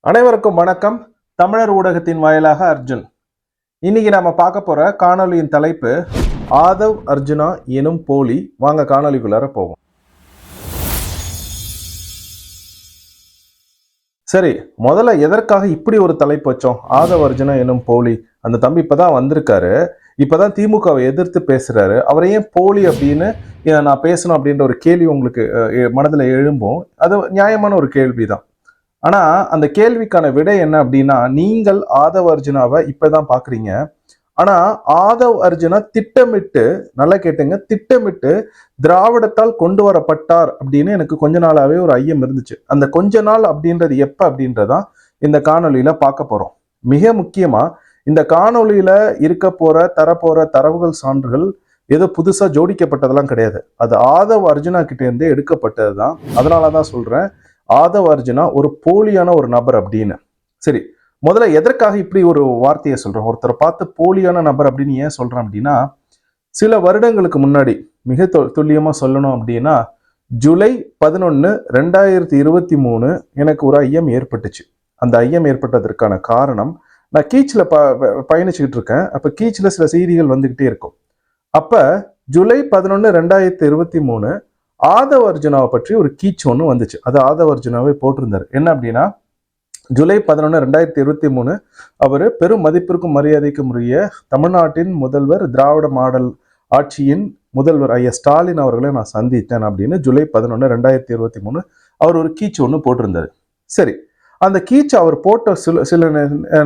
அனைவருக்கும் வணக்கம். தமிழர் ஊடகத்தின் வாயிலாக அர்ஜுன். இன்னைக்கு நாம பார்க்க போற காணொலியின் தலைப்பு ஆதவ் அர்ஜுனா எனும் போலி. வாங்க காணொலிக்குள்ளார போவோம். சரி, முதல்ல எதற்காக இப்படி ஒரு தலைப்பு வச்சோம்? ஆதவ் அர்ஜுனா எனும் போலி. அந்த தம்பி இப்பதான் வந்திருக்காரு, இப்பதான் திமுகவை எதிர்த்து பேசுறாரு. அவரை ஏன் போலி அப்படின்னு நான் பேசணும் அப்படின்ற ஒரு கேள்வி உங்களுக்கு மனதில் எழும்பும். அது நியாயமான ஒரு கேள்விதான். ஆனா அந்த கேள்விக்கான விடை என்ன அப்படின்னா, நீங்கள் ஆதவ் அர்ஜுனாவை இப்பதான் பாக்குறீங்க. ஆனா ஆதவ் அர்ஜுனா திட்டமிட்டு, நல்லா கேட்டுங்க, திட்டமிட்டு திராவிடத்தால் கொண்டு வரப்பட்டார் அப்படின்னு எனக்கு கொஞ்ச நாளாவே ஒரு ஐயம் இருந்துச்சு. அந்த கொஞ்ச நாள் அப்படின்றது எப்ப அப்படின்றதான் இந்த காணொலியில பார்க்க போறோம். மிக முக்கியமா இந்த காணொலியில இருக்க போற தரப்போற தரவுகள் சான்றுகள் ஏதோ புதுசா ஜோடிக்கப்பட்டதெல்லாம் கிடையாது. அது ஆதவ் அர்ஜுனா கிட்ட இருந்தே எடுக்கப்பட்டதுதான். அதனாலதான் சொல்றேன் ஆதவ் அர்ஜுனா ஒரு போலியான ஒரு நபர் அப்படின்னு. சரி, முதல்ல எதற்காக இப்படி ஒரு வார்த்தையை சொல்றேன்? ஒருத்தரை பார்த்து போலியான நபர் அப்படின்னு ஏன் சொல்றேன் அப்படின்னா, சில வருடங்களுக்கு முன்னாடி, மிக துல்லியமா சொல்லணும் அப்படின்னா, ஜூலை 11, 2023 எனக்கு ஒரு ஐயம் ஏற்பட்டுச்சு. அந்த ஐயம் ஏற்பட்டதற்கான காரணம், நான் கீச்சில் பயணிச்சுக்கிட்டு இருக்கேன். அப்ப கீச்சில் சில செய்திகள் வந்துகிட்டே இருக்கும். அப்ப ஜூலை 11, 2023 ஆதவ் அர்ஜுனாவை பற்றி ஒரு கீச்சு ஒன்று வந்துச்சு. அது ஆதவ் அர்ஜுனாவே போட்டிருந்தார். என்ன அப்படின்னா, ஜூலை 11, 2023 அவர் பெரும் மதிப்பிற்கும் மரியாதைக்கும் உரிய தமிழ்நாட்டின் முதல்வர், திராவிட மாடல் ஆட்சியின் முதல்வர் ஐயா ஸ்டாலின் அவர்களை நான் சந்தித்தேன் அப்படின்னு ஜூலை 11, 2023 அவர் ஒரு கீச்சு ஒன்று போட்டிருந்தார். சரி, அந்த கீச்சு அவர் போட்ட சில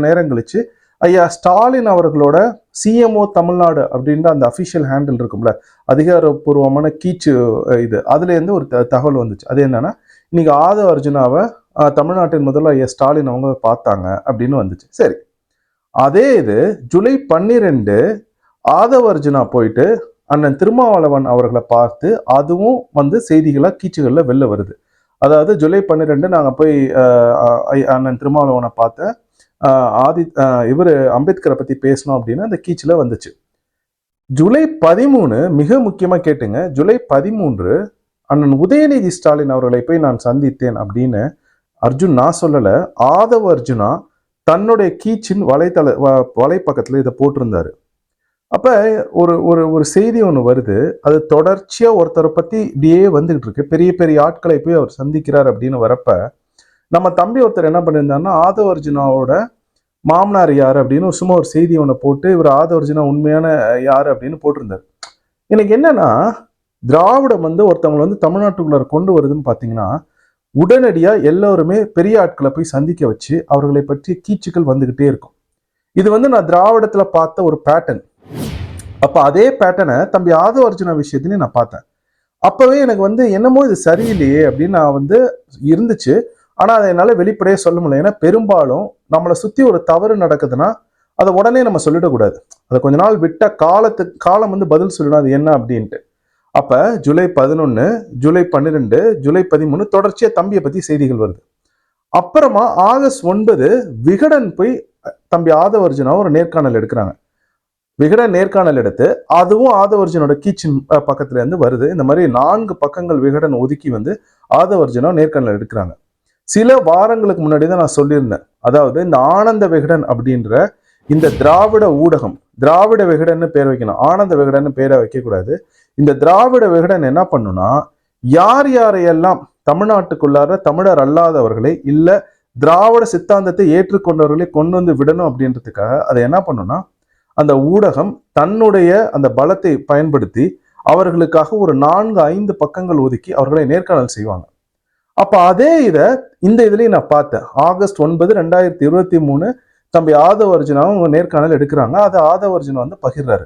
நேரம் கழிச்சு ஐயா ஸ்டாலின் அவர்களோட சிஎம்ஓ தமிழ்நாடு அப்படின்ற அந்த அஃபிஷியல் ஹேண்டில் இருக்கும்ல, அதிகாரப்பூர்வமான கீச்சு இது, அதுல இருந்து ஒரு தகவல் வந்துச்சு. அது என்னன்னா, இன்னைக்கு ஆதவ் அர்ஜுனாவை தமிழ்நாட்டின் முதல்வர் ஐயா ஸ்டாலின் அவங்க பார்த்தாங்க அப்படின்னு வந்துச்சு. சரி, அதே இது ஜூலை 12 ஆதவ் அர்ஜுனா போயிட்டு அண்ணன் திருமாவளவன் அவர்களை பார்த்து, அதுவும் வந்து செய்திகளா கீச்சுகள்ல வெளில வருது. அதாவது ஜூலை 12 நாங்க போய் அண்ணன் திருமாவளவனை பார்த்த இவர் அம்பேத்கரை பத்தி பேசணும் அப்படின்னு அந்த கீச்சில் வந்துச்சு. ஜூலை 13 மிக முக்கியமா கேட்டுங்க, ஜூலை 13 அண்ணன் உதயநிதி ஸ்டாலின் அவர்களை போய் நான் சந்தித்தேன் அப்படின்னு அர்ஜுன் நான் சொல்லல, ஆதவ் அர்ஜுனா தன்னுடைய கீச்சின் வலைப்பக்கத்துல இதை போட்டிருந்தாரு. அப்ப ஒரு ஒரு ஒரு செய்தி ஒன்று வருது, அது தொடர்ச்சியா ஒருத்தரை பத்தி இப்படியே வந்துகிட்டு இருக்கு. பெரிய பெரிய ஆட்களை போய் அவர் சந்திக்கிறார் அப்படின்னு வரப்ப, நம்ம தம்பி ஒருத்தர் என்ன பண்ணியிருந்தாருன்னா, ஆதவ் அர்ஜுனாவோட மாமனார் யார் அப்படின்னு சும்மா ஒரு செய்தி ஒன்று போட்டு இவர் ஆதவ் அர்ஜுனா உண்மையான யார் அப்படின்னு போட்டிருந்தார். எனக்கு என்னன்னா, திராவிடம் வந்து ஒருத்தவங்களை வந்து தமிழ்நாட்டுக்குள்ளார கொண்டு வருதுன்னு பார்த்தீங்கன்னா, உடனடியா எல்லாருமே பெரிய ஆட்களை போய் சந்திக்க வச்சு அவர்களை பற்றிய கீச்சுக்கள் வந்துகிட்டே இருக்கும். இது வந்து நான் திராவிடத்துல பார்த்த ஒரு பேட்டர்ன். அப்ப அதே பேட்டர்னை தம்பி ஆதவ் அர்ஜுனா விஷயத்திலையும் நான் பார்த்தேன். அப்பவே எனக்கு வந்து என்னமோ இது சரியில்லையே அப்படின்னு நான் வந்து இருந்துச்சு. ஆனா அதை என்னால வெளிப்படையே சொல்ல முடியல. ஏன்னா பெரும்பாலும் நம்மளை சுத்தி ஒரு தவறு நடக்குதுன்னா அதை உடனே நம்ம சொல்லிடக்கூடாது. அதை கொஞ்ச நாள் விட்ட காலம் வந்து பதில் சொல்லணும் அது என்ன அப்படின்ட்டு. அப்ப ஜூலை 11, ஜூலை 12, ஜூலை 13 தொடர்ச்சியா தம்பியை பத்தி செய்திகள் வருது. அப்புறமா ஆகஸ்ட் 9 விகடன் போய் தம்பி ஆதவ் அர்ஜுனா ஒரு நேர்காணல் எடுக்கிறாங்க. விகடன் நேர்காணல் எடுத்து அதுவும் ஆதவ் அர்ஜுனோட கீச்சின் பக்கத்துல இருந்து வருது. இந்த மாதிரி 4 பக்கங்கள் விகடன் ஒதுக்கி வந்து ஆதவ் அர்ஜுனா நேர்காணல் எடுக்கிறாங்க. சில வாரங்களுக்கு முன்னாடி தான் நான் சொல்லியிருந்தேன், அதாவது இந்த ஆனந்த விகடன் அப்படின்ற இந்த திராவிட ஊடகம், திராவிட விகடன்னு பேர் வைக்கணும், ஆனந்த விகடன்னு பேரை வைக்கக்கூடாது. இந்த திராவிட விகடன் என்ன பண்ணுனா, யார் யாரையெல்லாம் தமிழ்நாட்டுக்குள்ளார தமிழர் அல்லாதவர்களை இல்ல திராவிட சித்தாந்தத்தை ஏற்றுக்கொண்டவர்களை கொண்டு வந்து விடணும் அப்படின்றதுக்காக அதை என்ன பண்ணுனா, அந்த ஊடகம் தன்னுடைய அந்த பலத்தை பயன்படுத்தி அவர்களுக்காக ஒரு 4-5 பக்கங்கள் ஒதுக்கி அவர்களை நேர்காணல் செய்வாங்க. அப்ப அதே இந்த இதுலயும் நான் பார்த்தேன். ஆகஸ்ட் 9, 2023 தம்பி ஆதவ் அர்ஜுனாவும் நேர்காணல் எடுக்கிறாங்க. அது ஆதவ் அர்ஜுனா வந்து பகிர்றாரு.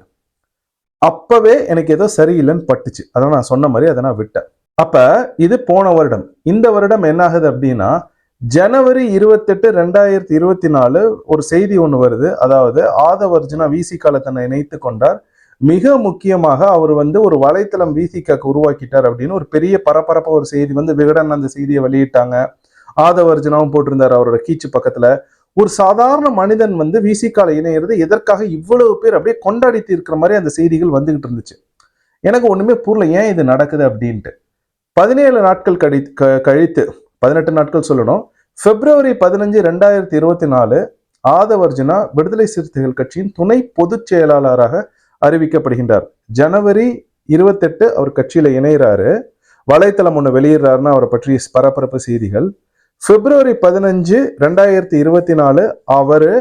அப்பவே எனக்கு ஏதோ சரியில்லைன்னு பட்டுச்சு. அதான் நான் சொன்ன மாதிரி அதை நான் விட்டேன். அப்ப இது போன வருடம். இந்த வருடம் என்ன ஆகுது அப்படின்னா, ஜனவரி 28, 2024 ஒரு செய்தி ஒண்ணு வருது. அதாவது ஆதவ் அர்ஜுனா விசிகால தன்னை இணைத்து கொண்டார். மிக முக்கியமாக அவர் வந்து ஒரு வலைத்தளம் விசிகாக்கு உருவாக்கிட்டார் அப்படின்னு ஒரு பெரிய பரபரப்பா ஒரு செய்தி வந்து விகடன் அந்த செய்தியை வெளியிட்டாங்க. ஆதவ் அர்ஜுனாவும் போட்டிருந்தார் அவரோட கீச்சு பக்கத்துல. ஒரு சாதாரண மனிதன் வந்து விசிகால இணையிறது எதற்காக இவ்வளவு பேர் அப்படியே கொண்டாடிட்டு இருக்கிற மாதிரி அந்த செய்திகள் வந்துகிட்டு இருந்துச்சு. எனக்கு ஒண்ணுமே புரியல ஏன் இது நடக்குது அப்படின்ட்டு. 17 நாட்கள் கழித்து 18 நாட்கள் சொல்லணும், பிப்ரவரி 15, 2024 ஆதவர்ஜுனா விடுதலை சிறுத்தைகள் கட்சியின் துணை பொதுச் செயலாளராக அறிவிக்கப்படுகின்றார். ஜனவரி 28 அவர் கட்சியில இணைகிறாரு. வலைத்தளம் ஒன்று வெளியிடுறாருன்னா அவரை பற்றி பரபரப்பு செய்திகள். பிப்ரவரி 15, 2024 அவரு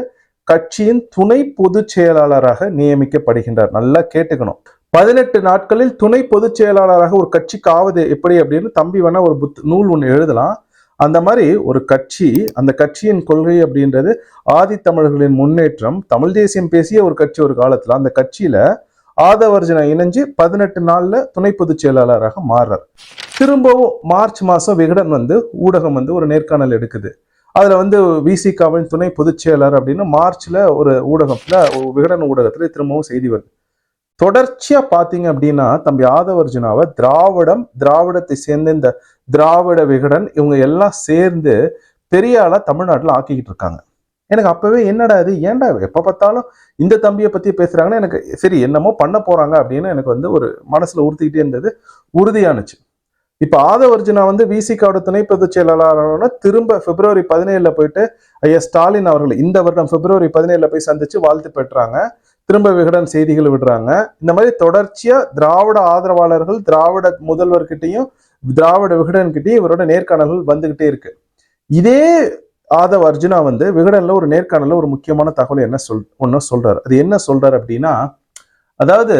கட்சியின் துணை பொதுச் செயலாளராக நியமிக்கப்படுகின்றார். நல்லா கேட்டுக்கணும். 18 நாட்களில் துணை பொதுச் செயலாளராக ஒரு கட்சிக்கு ஆவது எப்படி அப்படின்னு தம்பி வேணா ஒரு நூல் ஒன்று எழுதலாம். அந்த மாதிரி ஒரு கட்சி, அந்த கட்சியின் கொள்கை அப்படின்றது ஆதித்தமிழர்களின் முன்னேற்றம், தமிழ் தேசியம் பேசிய ஒரு கட்சி ஒரு காலத்துல. அந்த கட்சியில ஆதவர்ஜுனா இணைஞ்சு 18 நாள்ல துணை பொதுச் செயலாளராக மாறுறார். திரும்பவும் மார்ச் மாசம் விகடன் ஊடகம் ஒரு நேர்காணல் எடுக்குது. அதுல விசிகாவின் துணை பொதுச் செயலாளர் அப்படின்னு மார்ச்ல ஒரு ஊடகத்துல, விகடன் ஊடகத்துல திரும்பவும் செய்தி வருது. தொடர்ச்சியா பாத்தீங்க அப்படின்னா தம்பி ஆதவர்ஜுனாவை திராவிடத்தை சேர்ந்த இந்த திராவிட விகடன் இவங்க எல்லாம் சேர்ந்து பெரிய ஆளா தமிழ்நாட்டுல ஆக்கிக்கிட்டு இருக்காங்க. எனக்கு அப்பவே என்னடா இது, ஏன்டா எப்ப பார்த்தாலும் இந்த தம்பியை பத்தி பேசுறாங்கன்னா எனக்கு சரி என்னமோ பண்ண போறாங்க அப்படின்னு எனக்கு ஒரு மனசுல உறுத்திக்கிட்டே இருந்தது. உறுதியானுச்சு. இப்ப ஆதவர்ஜுனா விசிகாவோட துணை பொதுச் செயலாளரான திரும்ப பிப்ரவரி 17 போயிட்டு ஐயா ஸ்டாலின் அவர்கள் இந்த வருடம் பிப்ரவரி 17 போய் சந்திச்சு வாழ்த்து பெற்றாங்க. திரும்ப விகடன் செய்திகள் விடுறாங்க. இந்த மாதிரி தொடர்ச்சியா திராவிட ஆதரவாளர்கள் திராவிட முதல்வர்கிட்டையும் திராவிட விகடன் கிட்டையும் இவரோட நேர்காணல்கள் வந்துகிட்டே இருக்கு. இதே ஆதவர்ஜுனா விகடன்ல ஒரு நேர்காணல்ல ஒரு முக்கியமான தகவல் ஒன்னு சொல்றாரு. அது என்ன சொல்றாரு அப்படின்னா, அதாவது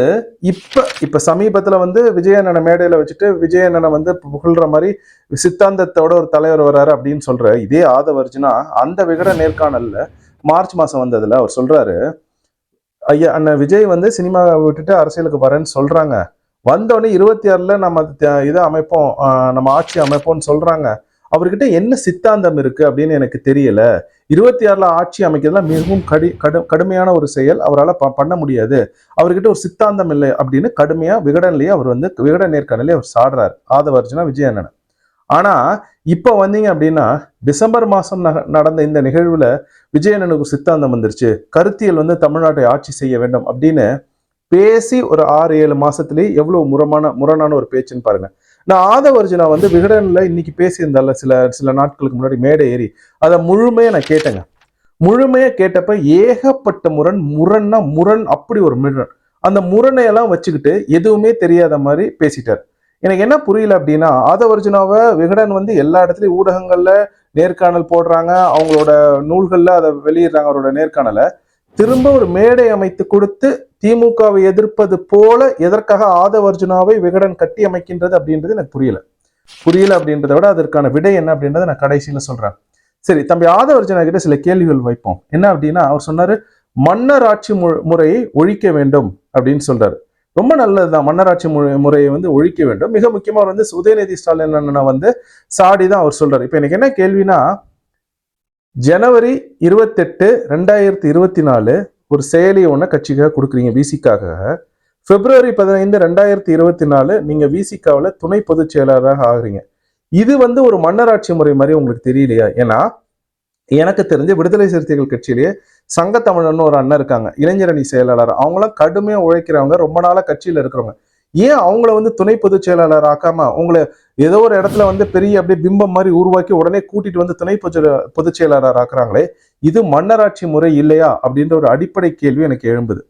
இப்ப சமீபத்துல விஜயண்ணனை மேடையில வச்சுட்டு விஜயண்ணனை புகழ்ற மாதிரி சித்தாந்தத்தோட ஒரு தலைவர் வர்றாரு அப்படின்னு சொல்ற இதே ஆதவர்ஜுனா அந்த விகடன் நேர்காணல்ல மார்ச் மாசம் வந்ததுல அவர் சொல்றாரு, ஐயா அண்ணன் விஜய் சினிமாவை விட்டுட்டு அரசியலுக்கு வரேன்னு சொல்றாங்க. வந்தோடனே 26ல நம்ம இதை அமைப்போம், நம்ம ஆட்சி அமைப்போம்னு சொல்றாங்க. அவர்கிட்ட என்ன சித்தாந்தம் இருக்கு அப்படின்னு எனக்கு தெரியல. 26ல ஆட்சி அமைக்கிறதுலாம் மிகவும் கடுமையான ஒரு செயல், அவரால் பண்ண முடியாது. அவர்கிட்ட ஒரு சித்தாந்தம் இல்லை அப்படின்னு கடுமையா விகடன்லயே அவர் விகடன் நேர்காணலே அவர் சாடுறாரு ஆதவர்ஜுனா விஜய் அண்ணன். ஆனா இப்ப வந்தீங்க அப்படின்னா டிசம்பர் மாசம் நடந்த இந்த நிகழ்வுல விஜயண்ணனுக்கு சித்தாந்தம் வந்துருச்சு, கருத்தியல் தமிழ்நாட்டை ஆட்சி செய்ய வேண்டும் அப்படின்னு பேசி ஒரு 6-7 மாசத்துலயே எவ்வளவு முரணான ஒரு பேச்சுன்னு பாருங்க. நான் ஆதவர்ஜுனா விகடன்ல இன்னைக்கு பேசியிருந்தால சில நாட்களுக்கு முன்னாடி மேடை ஏறி அதை முழுமையா நான் கேட்டேங்க. முழுமையா கேட்டப்ப ஏகப்பட்ட முரண், அப்படி ஒரு முரண். அந்த முரணையெல்லாம் வச்சுக்கிட்டு எதுவுமே தெரியாத மாதிரி பேசிட்டார். எனக்கு என்ன புரியல அப்படின்னா, ஆதவர்ஜுனாவை விகடன் எல்லா இடத்துலயும் ஊடகங்கள்ல நேர்காணல் போடுறாங்க, அவங்களோட நூல்கள்ல அதை வெளியிடுறாங்க. அவரோட நேர்காணலை திரும்ப ஒரு மேடை அமைத்து கொடுத்து திமுகவை எதிர்ப்பது போல எதற்காக ஆதவர்ஜுனாவை விகடன் கட்டி அமைக்கின்றது அப்படின்றது எனக்கு புரியல அப்படின்றத விட அதற்கான விடை என்ன அப்படின்றத நான் கடைசியில சொல்றேன். சரி, தம்பி ஆதவர்ஜுனா கிட்ட சில கேள்விகள் வைப்போம். என்ன அப்படின்னா, அவர் சொன்னாரு மன்னர் ஆட்சி முறையை ஒழிக்க வேண்டும் அப்படின்னு சொல்றாரு. ரொம்ப நல்லதுதான், மன்னராட்சி முறையை ஒழிக்க வேண்டும். மிக முக்கியமா அவர் உதயநிதி ஸ்டாலின் சாடிதான் அவர் சொல்றாரு. இப்ப எனக்கு என்ன கேள்வினா, ஜனவரி 28, 2024 ஒரு செயலி ஒண்ணு கட்சிக்காக கொடுக்குறீங்க விசிக்காக. பிப்ரவரி 15, 2024 நீங்க விசிகாவில் துணை பொதுச் செயலாளராக ஆகுறீங்க. இது ஒரு மன்னராட்சி முறை மாதிரி உங்களுக்கு தெரியலையா? ஏன்னா எனக்கு தெரிஞ்ச விடுதலை சிறுத்தைகள் கட்சியிலேயே சங்க தமிழன் ஒரு அண்ணன் இருக்காங்க, இளைஞரணி செயலாளர். அவங்களாம் கடுமையா உழைக்கிறவங்க, ரொம்ப நாளா கட்சியில இருக்கிறவங்க. ஏன் அவங்கள துணை பொதுச் செயலாளர் ஆக்காம உங்களை ஏதோ ஒரு இடத்துல பெரிய அப்படியே பிம்பம் மாதிரி உருவாக்கி உடனே கூட்டிட்டு துணை பொதுச் செயலாளர் ஆக்குறாங்களே, இது மன்னராட்சி முறை இல்லையா அப்படின்ற ஒரு அடிப்படை கேள்வி எனக்கு எழும்புது.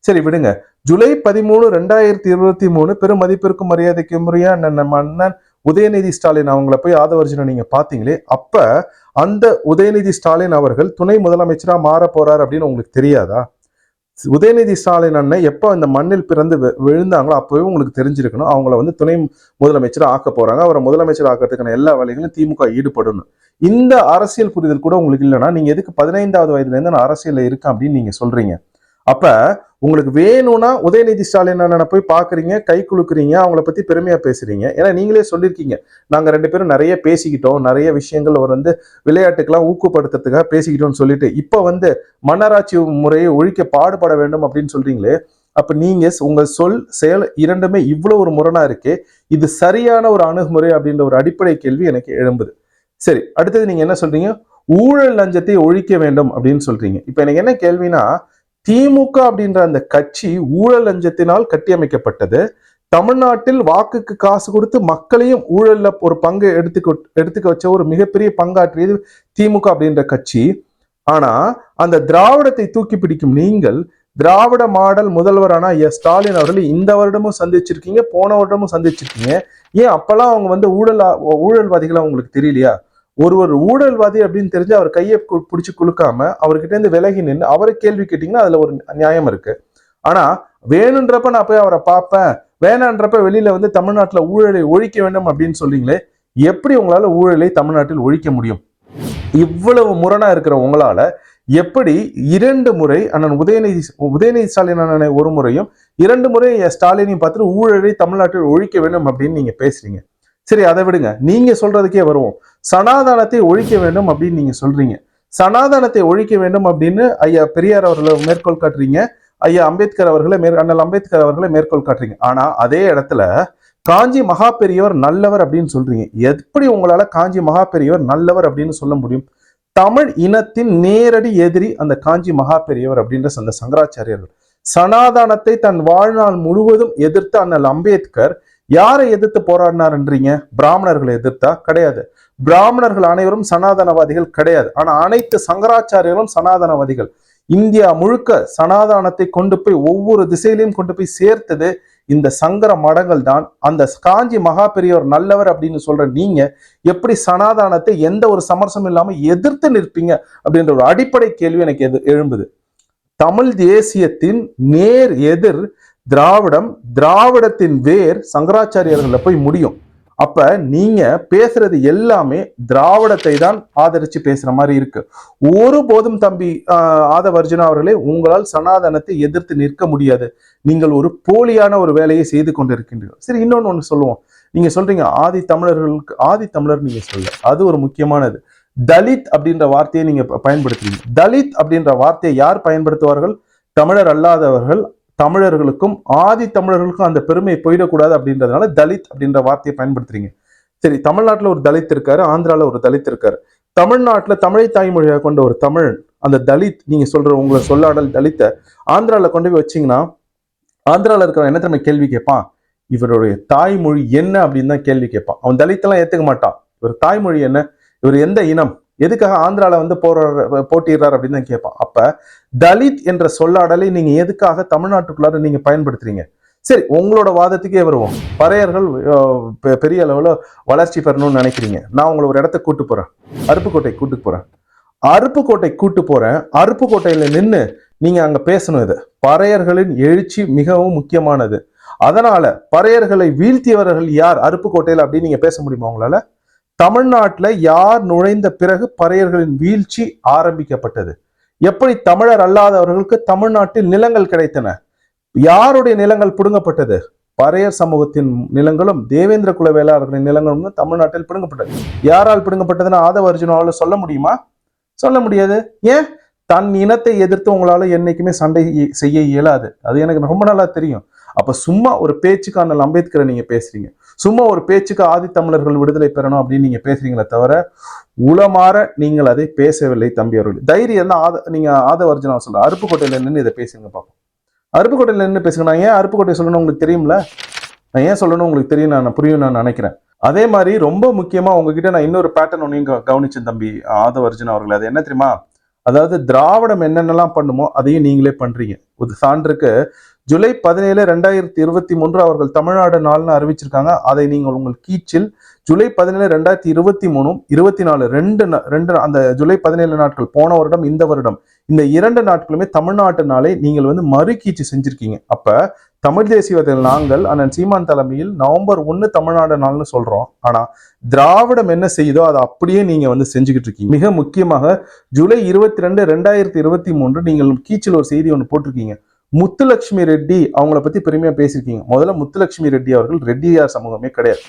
சரி விடுங்க. ஜூலை 13, 2023 பெரும் மதிப்பிற்கும் மரியாதைக்கும் முறையா மன்னன் உதயநிதி ஸ்டாலின் அவங்கள போய் ஆதவர்ஜுனா நீங்க பாத்தீங்களே, அப்ப அந்த உதயநிதி ஸ்டாலின் அவர்கள் துணை முதலமைச்சரா மாற போறாரு அப்படின்னு உங்களுக்கு தெரியாதா? உதயநிதி ஸ்டாலின் அண்ணன் எப்போ இந்த மண்ணில் பிறந்து விழுந்தாங்களோ அப்பவே உங்களுக்கு தெரிஞ்சிருக்கணும் அவங்கள துணை முதலமைச்சர் ஆக்க போறாங்க, அவரை முதலமைச்சர் ஆக்கிறதுக்கான எல்லா வேலைகளும் திமுக ஈடுபடணும். இந்த அரசியல் புரிதல் கூட உங்களுக்கு இல்லைன்னா நீங்க எதுக்கு 15வது வயதுல இருந்து நான் அரசியல்ல இருக்கேன் அப்படின்னு நீங்க சொல்றீங்க? அப்ப உங்களுக்கு வேணும்னா உதயநிதி ஸ்டாலின் அண்ணனை போய் பாக்குறீங்க, கை குலுக்குறீங்க, அவங்கள பத்தி பெருமையா பேசுறீங்க. ஏன்னா நீங்களே சொல்லியிருக்கீங்க, நாங்க 2 பேரும் நிறைய பேசிக்கிட்டோம், நிறைய விஷயங்கள் அவர் விளையாட்டுக்கெல்லாம் ஊக்கப்படுத்துறதுக்காக பேசிக்கிட்டோம்னு சொல்லிட்டு இப்ப மன்னராட்சி முறையை ஒழிக்க பாடுபட வேண்டும் அப்படின்னு சொல்றீங்களே, அப்ப நீங்க உங்க சொல் செயல் இரண்டுமே இவ்வளவு ஒரு முரணா இருக்கு. இது சரியான ஒரு அணுகுமுறை அப்படின்ற ஒரு அடிப்படை கேள்வி எனக்கு எழும்புது. சரி, அடுத்தது நீங்க என்ன சொல்றீங்க? ஊழல் லஞ்சத்தை ஒழிக்க வேண்டும் அப்படின்னு சொல்றீங்க. இப்ப எனக்கு என்ன கேள்வினா, திமுக அப்படின்ற அந்த கட்சி ஊழல் லஞ்சத்தினால் கட்டியமைக்கப்பட்டது. தமிழ்நாட்டில் வாக்குக்கு காசு கொடுத்து மக்களையும் ஊழல்ல ஒரு பங்கு எடுத்துக்க வச்ச ஒரு மிகப்பெரிய பங்காற்றியது திமுக அப்படின்ற கட்சி. ஆனா அந்த திராவிடத்தை தூக்கி பிடிக்கும் நீங்கள் திராவிட மாடல் முதல்வரான ஸ்டாலின் அவர்கள் இந்த வருடமும் சந்திச்சிருக்கீங்க, போன வருடமும் சந்திச்சிருக்கீங்க. ஏன் அப்பெல்லாம் அவங்க வந்து ஊழல்வாதிகள் அவங்களுக்கு தெரியலையா? ஒரு ஊழல்வாதி அப்படின்னு தெரிஞ்சு அவர் கையை பிடிச்சி குலுக்காம அவர்கிட்ட இருந்து விலகி நின்று அவரை கேள்வி கேட்டீங்கன்னா அதுல ஒரு நியாயம் இருக்கு. ஆனா வேணுன்றப்ப நான் போய் அவரை பார்ப்பேன், வேணான்றப்ப வெளியில வந்து தமிழ்நாட்டுல ஊழலை ஒழிக்க வேண்டும் அப்படின்னு சொல்றீங்களே, எப்படி உங்களால ஊழலை தமிழ்நாட்டில் ஒழிக்க முடியும்? இவ்வளவு முரணா இருக்கிற உங்களால எப்படி 2 முறை அண்ணன் உதயநிதி ஸ்டாலின் அண்ணனை ஒரு முறையும் 2 முறை ஸ்டாலினையும் பார்த்துட்டு ஊழலை தமிழ்நாட்டில் ஒழிக்க வேண்டும் அப்படின்னு நீங்க பேசுறீங்க. சரி, அதை விடுங்க, நீங்க சொல்றதுக்கே வருவோம். சனாதனத்தை ஒழிக்க வேண்டும் அப்படின்னு நீங்க சொல்றீங்க. சனாதனத்தை ஒழிக்க வேண்டும் அப்படின்னு ஐயா பெரியார் அவர்களை மேற்கோள் காட்டுறீங்க, ஐயா அம்பேத்கர் அவர்களை அண்ணல் அம்பேத்கர் அவர்களை மேற்கோள் காட்டுறீங்க. ஆனா அதே இடத்துல காஞ்சி மகா பெரியவர் நல்லவர் அப்படின்னு சொல்றீங்க. எப்படி உங்களால காஞ்சி மகா பெரியவர் நல்லவர் அப்படின்னு சொல்ல முடியும்? தமிழ் இனத்தின் நேரடி எதிரி அந்த காஞ்சி மகா பெரியவர் அப்படின்ற அந்த சங்கராச்சாரியர்கள். சனாதனத்தை தன் வாழ்நாள் முழுவதும் எதிர்த்த அண்ணல் அம்பேத்கர் யாரை எதிர்த்து போராடினார்ன்றீங்க? பிராமணர்களை எதிர்த்தா? கிடையாது. பிராமணர்கள் அனைவரும் சனாதனவாதிகள் கிடையாது. ஆனா அனைத்து சங்கராச்சாரியர்களும் சனாதனவாதிகள். இந்தியா முழுக்க சனாதனத்தை கொண்டு போய் ஒவ்வொரு திசையிலையும் கொண்டு போய் சேர்த்தது இந்த சங்கர மடங்கள் தான். அந்த காஞ்சி மகா பெரியவர் நல்லவர் அப்படின்னு சொல்ற நீங்க எப்படி சனாதனத்தை எந்த ஒரு சமரசமும் இல்லாம எதிர்த்து நிற்பீங்க அப்படின்ற ஒரு அடிப்படை கேள்வி எனக்கு எழும்புது. தமிழ் தேசியத்தின் நேர் எதிர் திராவிடம், திராவிடத்தின் வேர் சங்கராச்சாரியர்கள போய் முடியும். அப்ப நீங்க பேசுறது எல்லாமே திராவிடத்தை தான் ஆதரிச்சு பேசுற மாதிரி இருக்கு. ஒருபோதும் தம்பி ஆதவ அர்ஜுனா அவர்களே, உங்களால் சனாதனத்தை எதிர்த்து நிற்க முடியாது. நீங்கள் ஒரு போலியான ஒரு வேலையை செய்து கொண்டிருக்கின்றீர்கள். சரி, இன்னொன்னு சொல்லுவோம். நீங்க சொல்றீங்க ஆதி தமிழர் நீங்க சொல்ல, அது ஒரு முக்கியமானது. தலித் அப்படின்ற வார்த்தையை நீங்க பயன்படுத்துறீங்க. தலித் அப்படின்ற வார்த்தையை யார் பயன்படுத்துவார்கள்? தமிழர் அல்லாதவர்கள். தமிழர்களுக்கும் ஆதி தமிழர்களுக்கும் அந்த பெருமை போயிடக்கூடாது அப்படின்றதுனால தலித் அப்படின்ற வார்த்தையை பயன்படுத்துறீங்க. சரி, தமிழ்நாட்டுல ஒரு தலித் இருக்காரு, ஆந்திரால ஒரு தலித் இருக்காரு. தமிழ்நாட்டுல தமிழை தாய்மொழியாக கொண்ட ஒரு தமிழ் அந்த தலித், நீங்க சொல்ற உங்களை சொல்லாடல் தலித்த ஆந்திரால கொண்டு போய் வச்சீங்கன்னா ஆந்திரால இருக்கிற என்ன தெரியுமா கேள்வி கேட்பான்? இவருடைய தாய்மொழி என்ன அப்படின்னு தான் கேள்வி கேட்பான். அவன் தலித்தெல்லாம் ஏத்துக்க மாட்டான். இவர் தாய்மொழி என்ன, இவர் எந்த இனம், எதுக்காக ஆந்திரால வந்து போட்டிடுறாரு அப்படின்னு தான் கேட்பான். அப்ப தலித் என்ற சொல்லாடலை நீங்க எதுக்காக தமிழ்நாட்டுக்குள்ளார நீங்க பயன்படுத்துறீங்க? சரி, உங்களோட வாதத்துக்கே வருவோம். பறையர்கள் பெரிய அளவுல வளர்ச்சி பெறணும்னு நினைக்கிறீங்க. நான் உங்களை ஒரு இடத்த கூட்டு போறேன், அருப்புக்கோட்டை கூட்டு போறேன். அருப்புக்கோட்டையில நின்று நீங்க அங்க பேசணும். இது பறையர்களின் எழுச்சி மிகவும் முக்கியமானது. அதனால பறையர்களை வீழ்த்தியவர்கள் யார் அருப்புக்கோட்டையில அப்படின்னு நீங்க பேச முடியுமா உங்களால? தமிழ்நாட்டுல யார் நுழைந்த பிறகு பறையர்களின் வீழ்ச்சி ஆரம்பிக்கப்பட்டது? எப்படி தமிழர் அல்லாதவர்களுக்கு தமிழ்நாட்டில் நிலங்கள் கிடைத்தன? யாருடைய நிலங்கள் பிடுங்கப்பட்டது? பறையர் சமூகத்தின் நிலங்களும் தேவேந்திர குல வேளாளர்களின் நிலங்களும் தமிழ்நாட்டில் பிடுங்கப்பட்டது. யாரால் பிடுங்கப்பட்டதுன்னு ஆதவ அர்ஜுனாவால சொல்ல முடியுமா? சொல்ல முடியாது. ஏன்? தன் இனத்தை எதிர்த்து உங்களால என்னைக்குமே சண்டை செய்ய இயலாது. அது எனக்கு ரொம்ப நல்லா தெரியும். அப்ப சும்மா ஒரு பேச்சுக்கு அண்ணல் அம்பேத்கரை நீங்க பேசுறீங்க, சும்மா ஒரு பேச்சுக்கு ஆதி தமிழர்கள் விடுதலை பெறணும் அப்படின்னு நீங்க பேசுறீங்களே தவிர உளமாற நீங்கள் அதை பேசவில்லை தம்பி அவர்கள். தைரியம் தான் நீங்க ஆதவ அர்ஜுனா சொல்ற அருப்புக்கோட்டையில நின்று இதை பேசுங்க பார்ப்போம். அருப்புக்கோட்டையில நின்று பேசுங்க. நான் ஏன் அருப்புக்கோட்டை சொல்லணும் உங்களுக்கு தெரியும்ல? நான் ஏன் சொல்லணும் உங்களுக்கு தெரியும், நான் புரியும் நான் நினைக்கிறேன். அதே மாதிரி ரொம்ப முக்கியமா உங்ககிட்ட நான் இன்னொரு பேட்டர்ன் ஒன்னையும் கவனிச்சேன் தம்பி ஆதவ அர்ஜுனா அவர்கள். அது என்ன தெரியுமா? அதாவது திராவிடம் என்னென்னலாம் பண்ணுமோ அதையும் நீங்களே பண்றீங்க. ஒரு சான்றுக்கு ஜூலை 17, 2023 அவர்கள் தமிழ்நாடு நாள்னு அறிவிச்சிருக்காங்க. அதை நீங்கள் உங்கள் கீச்சில் ஜூலை 17, 2023, 24 ரெண்டு அந்த ஜூலை 17 நாட்கள் போன வருடம் இந்த வருடம் இந்த 2 நாட்களுமே தமிழ்நாட்டு நாளை நீங்கள் வந்து மறுகீச்சு செஞ்சிருக்கீங்க. அப்ப தமிழ் தேசியத்தில் நாங்கள் அண்ணன் சீமான் தலைமையில் நவம்பர் 1 தமிழ்நாடு நாள்னு சொல்றோம். ஆனா திராவிடம் என்ன செய்யுதோ அதை அப்படியே நீங்க வந்து செஞ்சுக்கிட்டு இருக்கீங்க. மிக முக்கியமாக ஜூலை 22, 2023 நீங்கள் கீச்சில் ஒரு செய்தி ஒன்று போட்டிருக்கீங்க. முத்துலட்சுமி ரெட்டி அவங்கள பத்தி பெருமையா பேசியிருக்கீங்க. முதல்ல முத்துலட்சுமி ரெட்டி அவர்கள் ரெட்டியார் சமூகமே கிடையாது.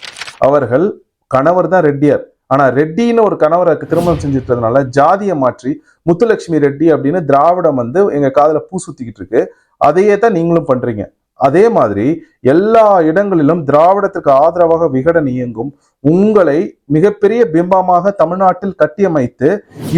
அவர்கள் கணவர் தான் ரெட்டியார். ஆனா ரெட்டின்னு ஒரு கணவரை திருமணம் செஞ்சுட்டதுனால ஜாதியை மாற்றி முத்துலட்சுமி ரெட்டி அப்படின்னு திராவிடம் வந்து எங்க காதுல பூ சுத்திக்கிட்டு இருக்கு. அதையே தான் நீங்களும் பண்றீங்க. அதே மாதிரி எல்லா இடங்களிலும் திராவிடத்துக்கு ஆதரவாக விகடன் இயங்கும் உங்களை மிகப்பெரிய பிம்பமாக தமிழ்நாட்டில் கட்டியமைத்து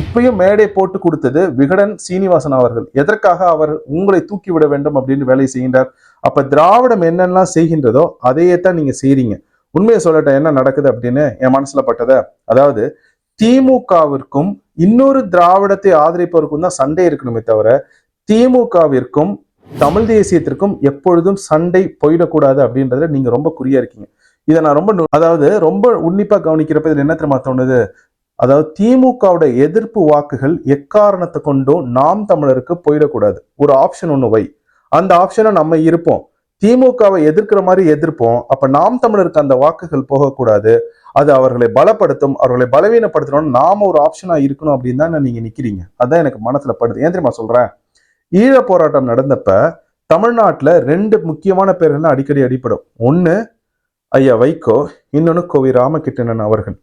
இப்பயும் மேடை போட்டு கொடுத்தது விகடன் சீனிவாசன் அவர்கள். எதற்காக அவர் உங்களை தூக்கிவிட வேண்டும் அப்படின்னு வேலை செய்கின்றார்? அப்ப திராவிடம் என்னெல்லாம் செய்கின்றதோ அதையே தான் நீங்க செய்றீங்க. உண்மையை சொல்லட்ட என்ன நடக்குது அப்படின்னு என் மனசுல பட்டத, அதாவது திமுகவிற்கும் இன்னொரு திராவிடத்தை ஆதரிப்பவருக்கும் தான் சண்டை இருக்கணுமே தவிர திமுகவிற்கும் தமிழ் தேசியத்திற்கும் எப்பொழுதும் சண்டை போயிடக்கூடாது அப்படின்றதுல நீங்க ரொம்ப குறியா இருக்கீங்க. இதை நான் ரொம்ப உன்னிப்பா கவனிக்கிறப்ப இதுல என்ன தெரியுமா தோணுது, அதாவது திமுகவோட எதிர்ப்பு வாக்குகள் எக்காரணத்தை கொண்டும் நாம் தமிழருக்கு போயிடக்கூடாது. ஒரு ஆப்ஷன் ஒண்ணு வை, அந்த ஆப்ஷனை நம்ம இருப்போம். திமுகவை எதிர்க்கிற மாதிரி எதிர்ப்போம். அப்ப நாம் தமிழருக்கு அந்த வாக்குகள் போகக்கூடாது. அது அவர்களை பலப்படுத்தும், அவர்களை பலவீனப்படுத்தணும். நாம ஒரு ஆப்ஷனா இருக்கணும் அப்படின்னு தான் நீங்க நிக்கிறீங்க. அதான் எனக்கு மனசுல படுது. ஏன் தெரியுமா சொல்றேன், ஈழ போராட்டம் நடந்தப்ப தமிழ்நாட்டுல 2 முக்கியமான பேர்கள் அடிக்கடி அடிப்படும். ஒண்ணு ஐயா வைகோ, இன்னொன்னு கோவி ராமகிருஷ்ணன் அவர்கள்.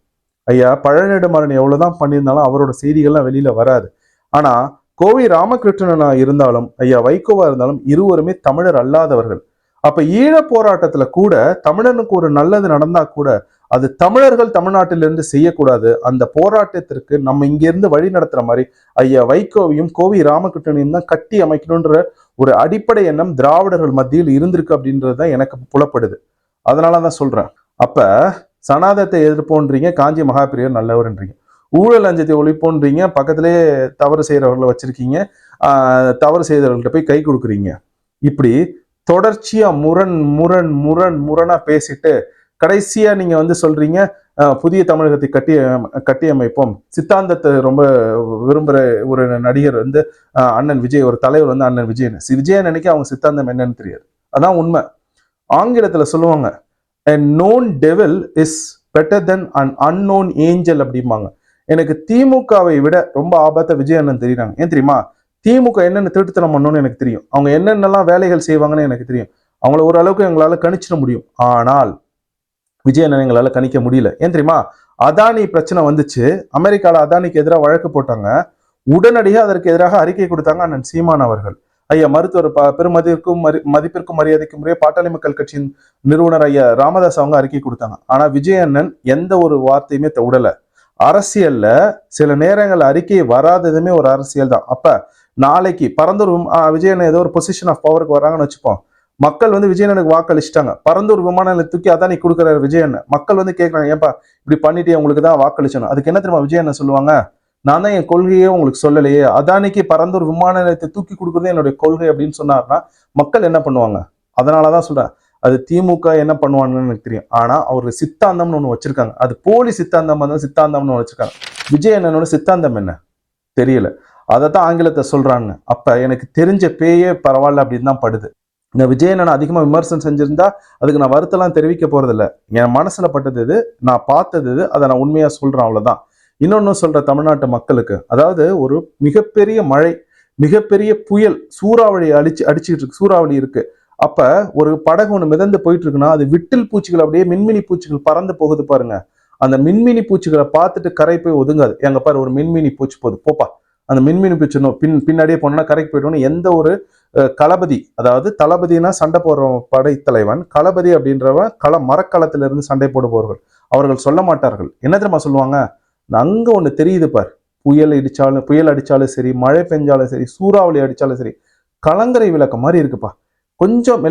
ஐயா பழநெடுமாறன் எவ்வளவுதான் பண்ணியிருந்தாலும் அவரோட செய்திகள்லாம் வெளியில வராது. ஆனா கோவி ராமகிருஷ்ணனா இருந்தாலும் ஐயா வைகோவா இருந்தாலும் இருவருமே தமிழர் அல்லாதவர்கள். அப்ப ஈழ போராட்டத்துல கூட தமிழனுக்கு ஒரு நல்லது நடந்தா கூட அது தமிழர்கள் தமிழ்நாட்டிலிருந்து செய்யக்கூடாது. அந்த போராட்டத்திற்கு நம்ம இங்க இருந்து வழி நடத்துற மாதிரி ஐயா வைகோவையும் கோவி ராமகிருஷ்ணனையும் தான் கட்டி அமைக்கணும்ன்ற ஒரு அடிப்படை எண்ணம் திராவிடர்கள் மத்தியில் இருந்திருக்கு அப்படின்றது தான் எனக்கு புலப்படுது. அதனாலதான் சொல்றேன். அப்ப சனாதத்தை எதிர்ப்போன்றீங்க, காஞ்சி மகாபிரியர் நல்லவர்ன்றீங்க, ஊழல் லஞ்சத்தை ஒழிப்போன்றீங்க, பக்கத்திலே தவறு செய்யறவர்களை வச்சிருக்கீங்க, தவறு செய்தவர்கள்ட்ட போய் கை கொடுக்குறீங்க. இப்படி தொடர்ச்சியா முரணா பேசிட்டு கடைசியா நீங்க சொல்றீங்க புதிய தமிழகத்தை கட்டியமைப்போம். சித்தாந்தத்தை ரொம்ப விரும்புற ஒரு நடிகர் அண்ணன் விஜய், ஒரு தலைவர் அண்ணன் விஜயன். விஜயன் அன்னைக்கு அவங்க சித்தாந்தம் என்னன்னு தெரியாது. அதான் உண்மை. ஆங்கிலத்துல சொல்லுவாங்க a known devil is better than an unknown angel அப்படிம்பாங்க. எனக்கு திமுகவை விட ரொம்ப ஆபத்த விஜய் அண்ணன் தெரியுறாங்க. ஏன் தெரியுமா, திமுக என்னென்ன திருட்டுத்தனம் பண்ணணும்னு எனக்கு தெரியும். அவங்க என்னென்னலாம் வேலைகள் செய்வாங்கன்னு எனக்கு தெரியும். அவங்கள ஓரளவுக்கு எங்களால கணிச்சிட முடியும். ஆனால் விஜய் அண்ணன் எங்களால கணிக்க முடியல. ஏன் தெரியுமா, அதானி பிரச்சனை வந்துச்சு, அமெரிக்கால அதானிக்கு எதிராக வழக்கு போட்டாங்க. உடனடியாக அதற்கு எதிராக அறிக்கை கொடுத்தாங்க அண்ணன் சீமான் அவர்கள். ஐயா மருத்துவர் மதிப்பிற்கும் மரியாதைக்கும் முறையே பாட்டாளி மக்கள் கட்சியின் நிறுவனர் ஐயா ராமதாஸ் அவங்க அறிக்கை கொடுத்தாங்க. ஆனா விஜய் அண்ணன் எந்த ஒரு வார்த்தையுமே விடல. அரசியல்ல சில நேரங்கள் அறிக்கை வராததுமே ஒரு அரசியல் தான். அப்ப நாளைக்கு பரந்தூர் விஜய் அண்ணன் ஏதோ ஒரு பொசிஷன் ஆஃப் பவருக்கு வராங்கன்னு வச்சுப்போம். மக்கள் விஜய் அண்ணனுக்கு வாக்களிச்சுட்டாங்க. பரந்தூர் விமான நிலையத்துக்கு அதானி கொடுக்குறாரு விஜய் அண்ணன். மக்கள் கேட்கறாங்க, ஏன்பா இப்படி பண்ணிட்டு உங்களுக்கு தான் வாக்களிச்சணும். அதுக்கு என்ன தெரியுமா விஜய் அண்ணன் சொல்லுவாங்க, நான் தான் என் கொள்கையே உங்களுக்கு சொல்லலையே, அதானிக்கு பரந்தூர் விமான நிலையத்தை தூக்கி கொடுக்குறது என்னுடைய கொள்கை அப்படின்னு சொன்னார்னா மக்கள் என்ன பண்ணுவாங்க. அதனாலதான் சொல்றேன், அது திமுக என்ன பண்ணுவாங்கன்னு எனக்கு தெரியும். ஆனா அவருக்கு சித்தாந்தம்னு ஒண்ணு வச்சிருக்காங்க. அது போலி சித்தாந்தம்னு வச்சிருக்காங்க. விஜய் அண்ணனோட சித்தாந்தம் என்ன தெரியல. அதைத்தான் ஆங்கிலத்தை சொல்றாங்க. அப்ப எனக்கு தெரிஞ்ச பேயே பரவாயில்ல அப்படின்னு தான் படுது. இந்த விஜய் அண்ணன் அதிகமா விமர்சனம் செஞ்சிருந்தா அதுக்கு நான் வருத்தெல்லாம் தெரிவிக்க போறதில்ல. என் மனசுல பட்டது இது, நான் பார்த்தது இது, அதை நான் உண்மையா சொல்றேன், அவ்வளவுதான். இன்னொன்னு சொல்ற தமிழ்நாட்டு மக்களுக்கு, அதாவது ஒரு மிகப்பெரிய மழை, மிகப்பெரிய புயல், சூறாவளி அடிச்சுட்டு இருக்கு, சூறாவளி இருக்கு. அப்ப ஒரு படகு ஒண்ணு மிதந்து போயிட்டு இருக்குன்னா அது விட்டில் பூச்சிகள், அப்படியே மின்மினி பூச்சிகள் பறந்து போகுது பாருங்க. அந்த மின்மினி பூச்சிகளை பார்த்துட்டு கரை போய் ஒதுங்காது. எங்க பாரு ஒரு மின்மினி பூச்சி போகுது, போப்பா அந்த மின்மினி பூச்சி பின்னாடியே போனோம்னா கரைக்கு போயிட்டோம்னு எந்த ஒரு களபதி, அதாவது தளபதினா சண்டை போடுற படைத்தலைவன், களபதி அப்படின்றவன் மரக்களத்திலிருந்து சண்டை போடுபவர்கள், அவர்கள் சொல்ல மாட்டார்கள். என்ன தெரியுமா சொல்லுவாங்க, அங்க ஒண்ணு தெரியுது பார், புயல் அடிச்சாலும் சரி, மழை பெஞ்சாலும் சரி, சூறாவளி அடிச்சாலும் சரி, கலங்கரை விளக்கம் மாதிரி இருக்குப்பா, கொஞ்சம்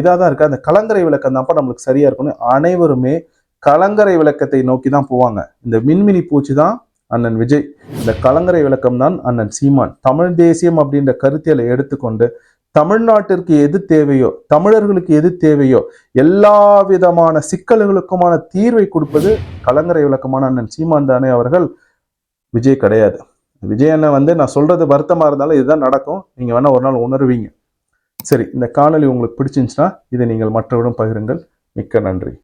இதாதான் இருக்கு, அந்த கலங்கரை விளக்கம் தான்ப்பா நம்மளுக்கு சரியா இருக்கும்னு அனைவருமே கலங்கரை விளக்கத்தை நோக்கி தான் போவாங்க. இந்த மின்மினி பூச்சி தான் அண்ணன் விஜய், இந்த கலங்கரை விளக்கம் தான் அண்ணன் சீமான். தமிழ் தேசியம் அப்படின்ற கருத்தியலை எடுத்துக்கொண்டு தமிழ்நாட்டிற்கு எது தேவையோ, தமிழர்களுக்கு எது தேவையோ, எல்லா விதமான சிக்கல்களுக்குமான தீர்வை கொடுப்பது கலங்கரை விளக்கமான அண்ணன் சீமான் தானே அவர்கள், விஜய் கிடையாது. விஜய் அண்ணன் நான் சொல்றது வருத்தமா இருந்தாலும் இதுதான் நடக்கும், நீங்க வேணா ஒரு நாள் உணர்வீங்க. சரி, இந்த காணொலி உங்களுக்கு பிடிச்சிருந்துச்சுன்னா இதை நீங்கள் மற்றவரிடம் பகிருங்கள். மிக்க நன்றி.